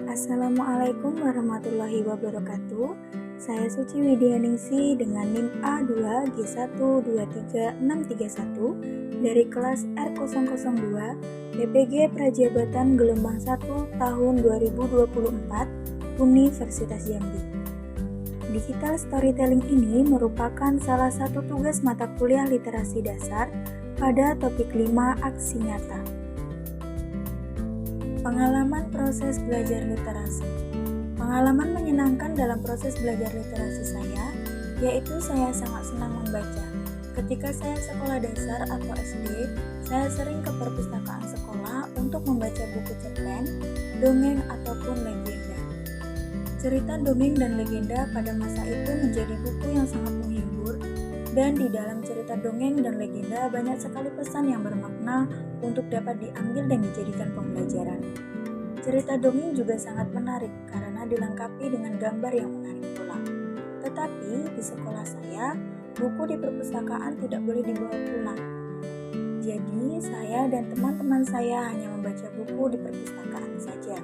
Assalamualaikum warahmatullahi wabarakatuh. Saya Suci Widyaningsi dengan NIM A2G12361 dari kelas R002 PPG Prajabatan Gelombang 1 tahun 2024 Universitas Jambi. Digital storytelling ini merupakan salah satu tugas mata kuliah literasi dasar pada topik 5 aksi nyata. Pengalaman proses belajar literasi. Pengalaman menyenangkan dalam proses belajar literasi saya, yaitu saya sangat senang membaca. Ketika saya sekolah dasar atau SD, saya sering ke perpustakaan sekolah untuk membaca buku cerpen, dongeng, ataupun legenda. Cerita dongeng dan legenda pada masa itu menjadi buku yang sangat menghibur, dan di dalam cerita dongeng dan legenda banyak sekali pesan yang bermakna untuk dapat diambil dan dijadikan pembelajaran. Cerita dongeng juga sangat menarik karena dilengkapi dengan gambar yang menarik pula. Tetapi di sekolah saya, buku di perpustakaan tidak boleh dibawa pulang. Jadi saya dan teman-teman saya hanya membaca buku di perpustakaan saja.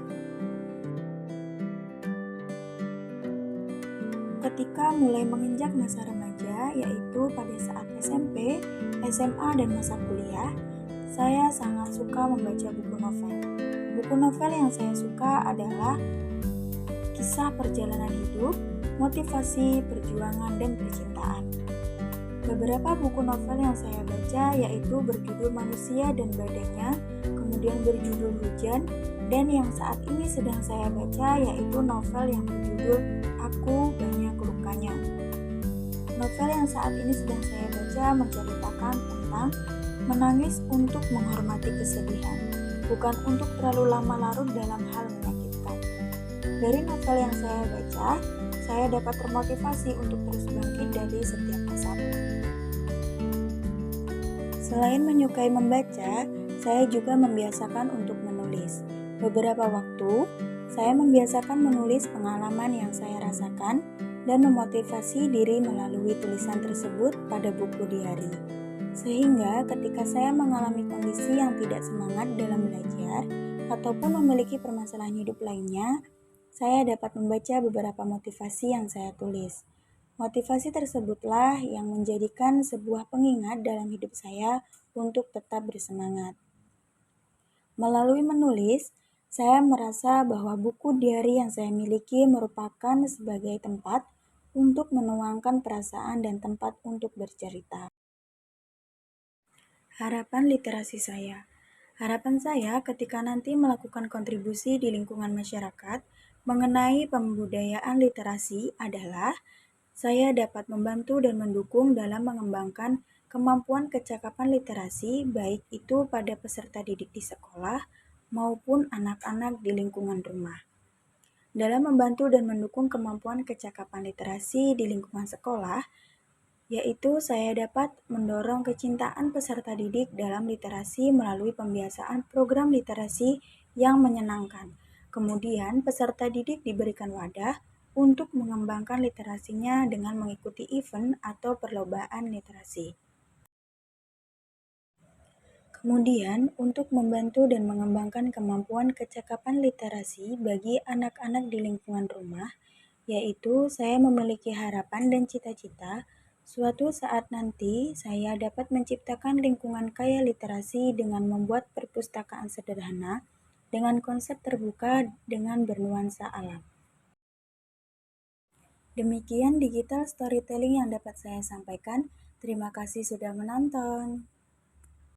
Ketika mulai menginjak masa remaja, yaitu pada saat SMP, SMA, dan masa kuliah, saya sangat suka membaca buku novel. Buku novel yang saya suka adalah kisah perjalanan hidup, motivasi, perjuangan, dan percintaan. Beberapa buku novel yang saya baca yaitu berjudul Manusia dan Badainya, kemudian berjudul Hujan, dan yang saat ini sedang saya baca yaitu novel yang berjudul Aku Banyak Lukanya. Novel yang saat ini sedang saya baca menceritakan tentang menangis untuk menghormati kesedihan, bukan untuk terlalu lama larut dalam hal menyakitkan. Dari novel yang saya baca, saya dapat termotivasi untuk terus bangkit dari setiap masalah. Selain menyukai membaca, saya juga membiasakan untuk menulis. Beberapa waktu, saya membiasakan menulis pengalaman yang saya rasakan dan memotivasi diri melalui tulisan tersebut pada buku diari. Sehingga ketika saya mengalami kondisi yang tidak semangat dalam belajar ataupun memiliki permasalahan hidup lainnya, saya dapat membaca beberapa motivasi yang saya tulis. Motivasi tersebutlah yang menjadikan sebuah pengingat dalam hidup saya untuk tetap bersemangat. Melalui menulis, saya merasa bahwa buku diari yang saya miliki merupakan sebagai tempat untuk menuangkan perasaan dan tempat untuk bercerita. Harapan literasi saya. Harapan saya ketika nanti melakukan kontribusi di lingkungan masyarakat mengenai pembudayaan literasi adalah saya dapat membantu dan mendukung dalam mengembangkan kemampuan kecakapan literasi baik itu pada peserta didik di sekolah maupun anak-anak di lingkungan rumah. Dalam membantu dan mendukung kemampuan kecakapan literasi di lingkungan sekolah, yaitu saya dapat mendorong kecintaan peserta didik dalam literasi melalui pembiasaan program literasi yang menyenangkan. Kemudian peserta didik diberikan wadah untuk mengembangkan literasinya dengan mengikuti event atau perlombaan literasi. Kemudian, untuk membantu dan mengembangkan kemampuan kecakapan literasi bagi anak-anak di lingkungan rumah, yaitu saya memiliki harapan dan cita-cita suatu saat nanti saya dapat menciptakan lingkungan kaya literasi dengan membuat perpustakaan sederhana dengan konsep terbuka dengan bernuansa alam. Demikian digital storytelling yang dapat saya sampaikan. Terima kasih sudah menonton.